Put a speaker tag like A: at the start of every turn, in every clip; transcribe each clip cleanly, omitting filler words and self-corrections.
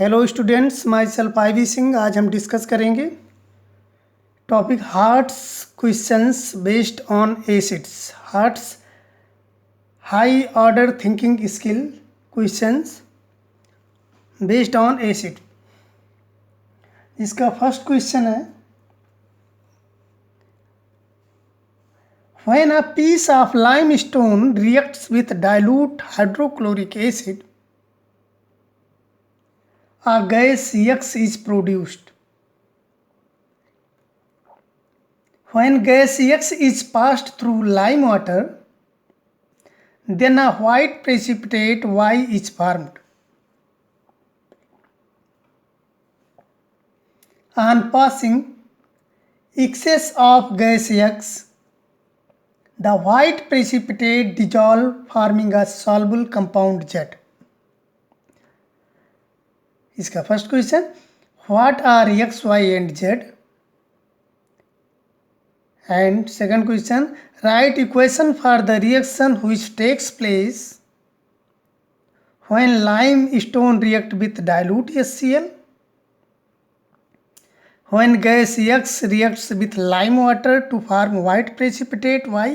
A: Hello students, myself IV Singh. आज हम discuss करेंगे topic HOTS questions based on acids. HOTS high order thinking skill questions based on acid. इसका first question है, when a piece of limestone reacts with dilute hydrochloric acid a gas X is produced. When gas X is passed through lime water, then a white precipitate Y is formed. On passing excess of gas X, the white precipitate dissolve forming a soluble compound Z. इसका first question, what are X, Y and Z? And second question, write equation for the reaction which takes place when limestone react with dilute HCl, when gas X reacts with lime water to form white precipitate Y,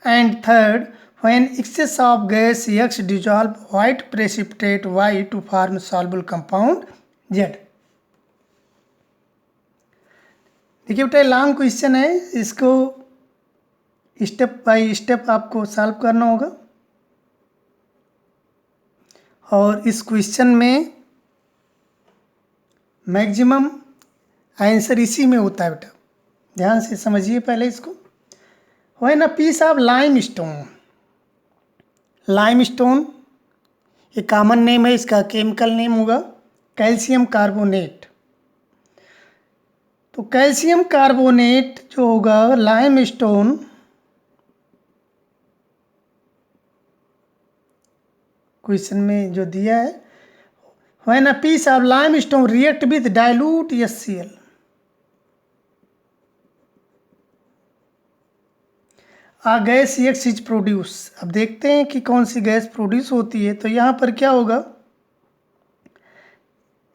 A: and third, when excess of gas X dissolve white precipitate Y to form soluble compound Z. देखिए बेटा, long question है, इसको step by step आपको solve करना होगा और इस question में मैक्सिमम आंसर इसी में होता है बेटा। ध्यान से समझिए पहले इसको। When a piece of limestone ये कॉमन नेम है, इसका केमिकल नेम होगा कैल्शियम कार्बोनेट। तो कैल्शियम कार्बोनेट जो होगा लाइमस्टोन क्वेश्चन में जो दिया है, when a piece of limestone react with dilute HCl, a gas X is produce. अब देखते हैं कि कौन सी गैस प्रोड्यूस होती है। तो यहाँ पर क्या होगा,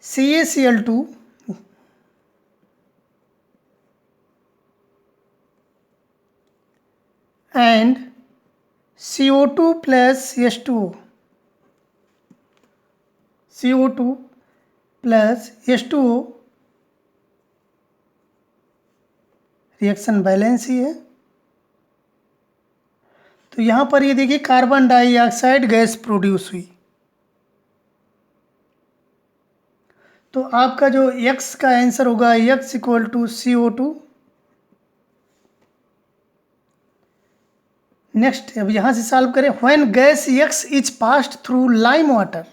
A: CaCl2 and CO2 plus H2O, CO2 plus H2O reaction balance ही है। तो यहाँ पर ये देखिए कार्बन डाइऑक्साइड गैस प्रोड्यूस हुई। तो आपका जो X का आंसर होगा X equal to CO2। Next, अब यहाँ से सॉल्व करें। When gas X is passed through lime water,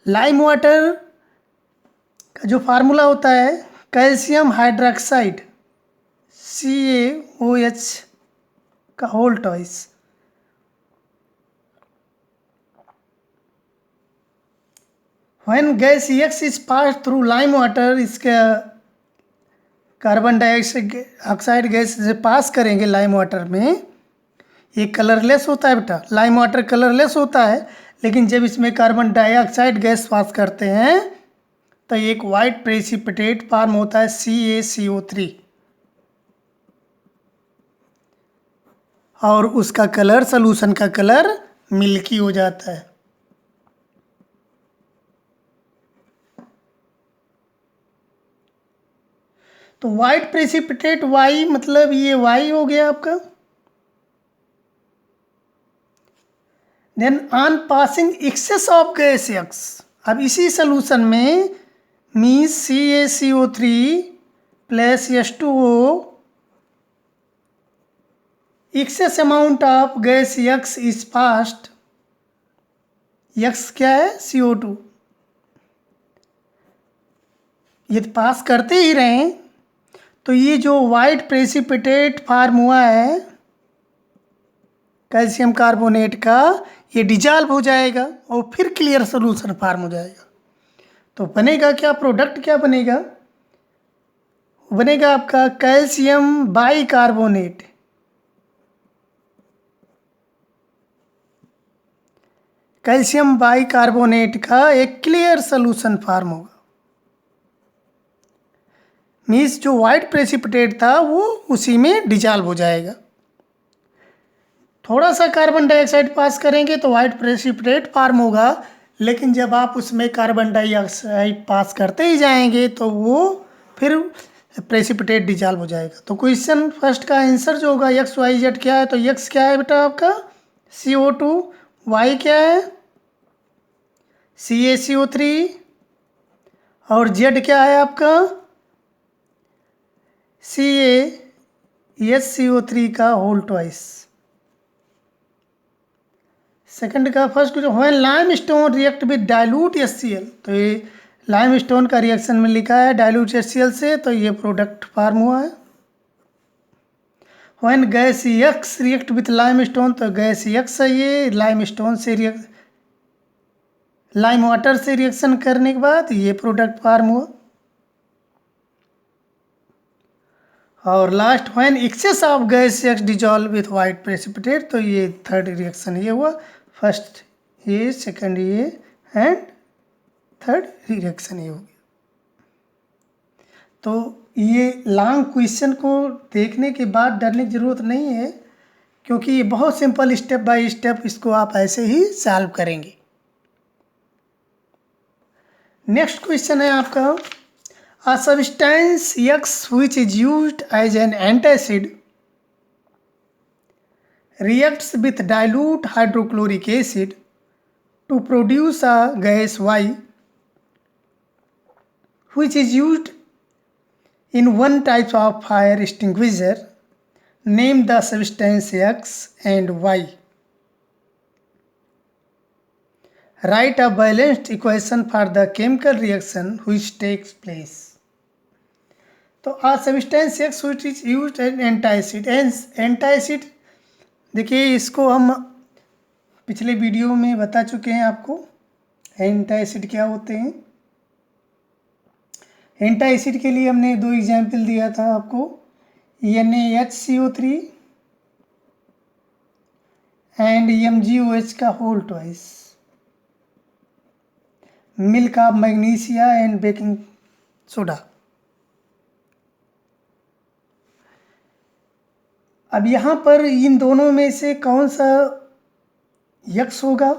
A: lime water का जो फार्मूला होता है कैल्शियम हाइड्रोक्साइड CaOH का whole twice. When gas X is passed through lime water, इसका कार्बन डाइऑक्साइड गैस से पास करेंगे लाइम वाटर में, ये कलरलेस होता है बेटा। लाइम वाटर कलरलेस होता है, लेकिन जब इसमें कार्बन डाइऑक्साइड गैस पास करते हैं तो एक वाइट प्रेसिपिटेट फॉर्म होता है CaCO3 और उसका कलर, सॉल्यूशन का कलर मिल्की हो जाता है। तो वाइट प्रेसिपिटेट Y मतलब ये Y हो गया आपका। Then on passing excess of gas X, अब इसी सोल्यूशन में means CaCO3 plus H2O, excess amount of gas X is passed. X क्या है, CO2। ये पास करते ही रहें तो ये जो वाइट प्रेसिपिटेट फार्म हुआ है कैल्शियम कार्बोनेट का, ये डिजॉल्व हो जाएगा और फिर क्लियर सोल्यूशन फार्म हो जाएगा। तो बनेगा क्या, प्रोडक्ट क्या बनेगा, बनेगा आपका कैल्शियम बाइकार्बोनेट। कैल्शियम बाइकार्बोनेट का एक क्लियर सोल्यूशन फॉर्म होगा। मीन्स जो वाइट प्रेसिपिटेट था वो उसी में डिजॉल्व हो जाएगा। थोड़ा सा कार्बन डाइऑक्साइड पास करेंगे तो वाइट प्रेसिपिटेट फॉर्म होगा, लेकिन जब आप उसमें कार्बन डाइऑक्साइड पास करते ही जाएंगे तो वो फिर प्रेसिपिटेट डिजॉल्व हो जाएगा। तो क्वेश्चन फर्स्ट का आंसर जो होगा एक्स वाई जेड क्या है, तो एक्स क्या है बेटा आपका CO2, वाई क्या है CaCO3 और जेड क्या है आपका CaSCO3 का होल ट्वाइस। सेकंड का फर्स्ट जो when lime stone react with dilute HCl, तो ये लाइम स्टोन का रिएक्शन में लिखा है डाइल्यूट HCl से, तो ये प्रोडक्ट फॉर्म हुआ है। When gas X react with limestone, तो गैस X है ये लाइम स्टोन से लाइम वाटर से रिएक्शन करने के बाद ये प्रोडक्ट फॉर्म हुआ। और last when excess of gas X dissolve with white precipitate, तो ये थर्ड रिएक्शन ये हुआ। फर्स्ट ये, सेकंड ये एंड थर्ड रिएक्शन ये हो गया। तो ये लॉन्ग क्वेश्चन को देखने के बाद डरने की ज़रूरत नहीं है, क्योंकि ये बहुत सिंपल स्टेप बाय स्टेप इसको आप ऐसे ही सॉल्व करेंगे। नेक्स्ट क्वेश्चन है आपका A substance X which is used as an antacid reacts with dilute hydrochloric acid to produce a gas Y which is used in one type of fire extinguisher. Name the substance X and Y. Write a balanced equation for the chemical reaction which takes place. तो a substance X which is used as antacid. Antacid देखिए, इसको हम पिछले video में बता चुके हैं आपको एंटासिड क्या होते हैं। एंटासिड के लिए हमने दो एग्जाम्पल दिया था आपको, NaHCO3 एंड MgOH का whole twice, milk of magnesia and baking soda. अब यहाँ पर इन दोनों में से कौन सा X होगा?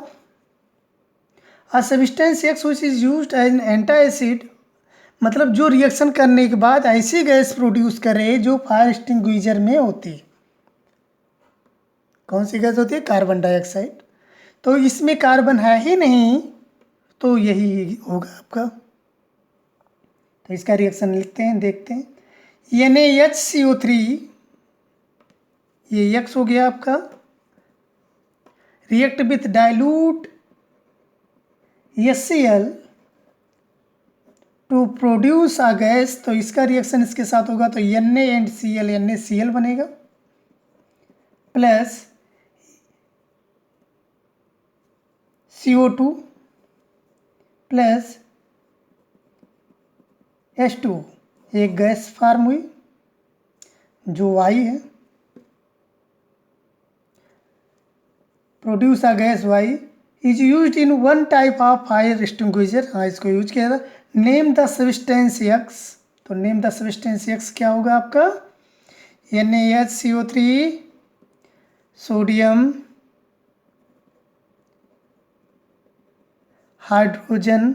A: A substance X which is used as an antacid, मतलब जो रिएक्शन करने के बाद ऐसी गैस प्रोड्यूस करे जो फायर एक्सटिंग्विशर में होती है। कौन सी गैस होती है? Carbon dioxide. तो इसमें कार्बन है ही नहीं, तो यही होगा आपका। तो इसका रिएक्शन लिखते हैं, देखते हैं। NaHCO3 ये X हो गया आपका, react with dilute HCl to produce a gas, तो इसका रिएक्शन इसके साथ होगा, तो Na एंड Cl, NaCl बनेगा, प्लस CO2 प्लस H2, एक गैस फॉर्म हुई जो Y है। Produce a gas Y is use in one type of fire extinguisher, हाँ इसको यूज किया था। नेम द सब्सटेंस X, तो नेम द सब्सटेंस X क्या होगा आपका NaHCO3 sodium hydrogen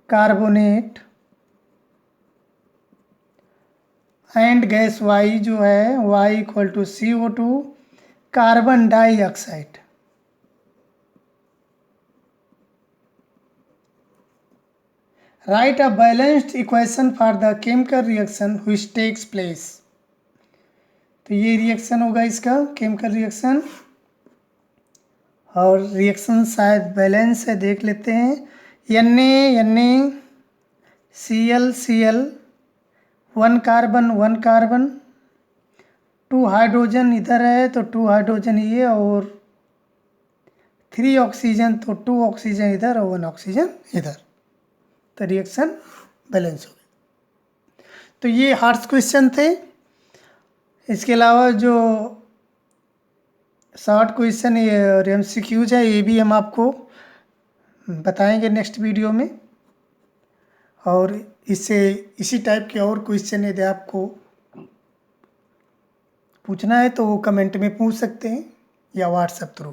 A: carbonate and gas Y जो है Y equal to CO2 carbon dioxide. Write a balanced equation for the chemical reaction which takes place, तो ये reaction होगा इसका केमिकल रिएक्शन, और रिएक्शन शायद बैलेंस है, देख लेते हैं। NaCl, वन कार्बन, 2 हाइड्रोजन इधर है तो 2 हाइड्रोजन ये, और 3 ऑक्सीजन, तो 2 ऑक्सीजन इधर और 1 ऑक्सीजन इधर, तो रिएक्शन बैलेंस हो गई। तो ये हार्ड क्वेश्चन थे। इसके अलावा जो शॉर्ट क्वेश्चन ये और MCQs है, ये भी हम आपको बताएंगे नेक्स्ट वीडियो में। और इससे इसी टाइप के और क्वेश्चन यदि आपको पूछना है तो वो कमेंट में पूछ सकते हैं या व्हाट्सएप थ्रू।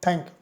A: Thank you.